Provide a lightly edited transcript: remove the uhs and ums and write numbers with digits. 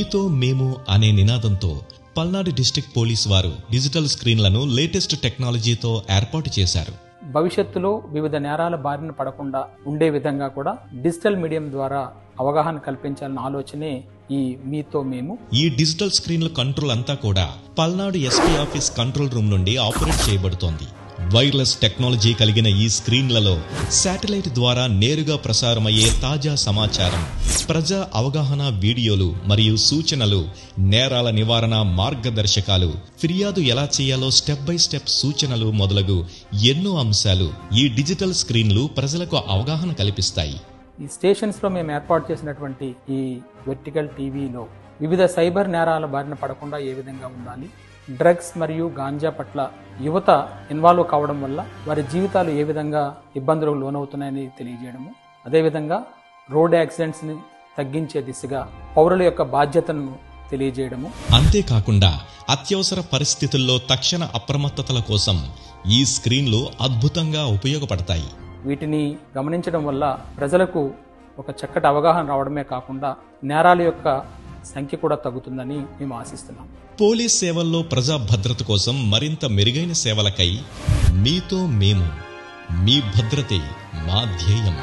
మీతో మేము అనే నినాదంతో పల్నాడు డిస్ట్రిక్ట్ పోలీస్ వారు డిజిటల్ స్క్రీన్లను లేటెస్ట్ టెక్నాలజీతో ఏర్పాటు చేశారు. భవిష్యత్తులో వివిధ నేరాల బారిన పడకుండా ఉండే విధంగా కూడా డిజిటల్ మీడియం ద్వారా అవగాహన కల్పించాలన్న ఆలోచనే ఈ మీతో మేము. ఈ డిజిటల్ స్క్రీన్ల కంట్రోల్ అంతా కూడా Palnadu SP office control room నుండి ఆపరేట్ చేయబడుతోంది. వైర్లెస్ టెక్నాలజీ కలిగిన ఈ స్క్రీన్లలో శాటిలైట్ ద్వారా నేరుగా ప్రసారమయ్యే తాజా సమాచారం, ప్రజా అవగాహన వీడియోలు మరియు సూచనలు, నేరాల నివారణ మార్గదర్శకాలు, ఫిర్యాదు ఎలా చేయాలో స్టెప్ బై స్టెప్ సూచనలు మొదలగు ఎన్నో అంశాలు ఈ డిజిటల్ స్క్రీన్లు ప్రజలకు అవగాహన కల్పిస్తాయి. ఈ స్టేషన్స్లో మేము ఏర్పాటు చేసినటువంటి ఈ వెర్టికల్ టీవీలో వివిధ సైబర్ నేరాల బారిన పడకుండా ఏ విధంగా ఉండాలి, డ్రగ్స్ మరియు గాంజా పట్ల యువత ఇన్వాల్వ్ కావడం వల్ల వారి జీవితాలు ఏ విధంగా ఇబ్బందులకు లోనవుతున్నాయని తెలియజేయడము, అదేవిధంగా రోడ్ యాక్సిడెంట్స్ని తగ్గించే దిశగా పౌరుల యొక్క బాధ్యతను తెలియజేయడము. అంతేకాకుండా అత్యవసర పరిస్థితుల్లో తక్షణ అప్రమత్తతల కోసం ఈ స్క్రీన్లు అద్భుతంగా ఉపయోగపడతాయి. వీటిని గమనించడం వల్ల ప్రజలకు ఒక చక్కటి అవగాహన రావడమే కాకుండా నేరాల యొక్క సంఖ్య కూడా తగ్గుతుందని మేము ఆశిస్తున్నాం. పోలీస్ సేవల్లో ప్రజా భద్రత కోసం మరింత మెరుగైన సేవలకై మీతో మేము, మీ భద్రతే మా ధ్యేయం.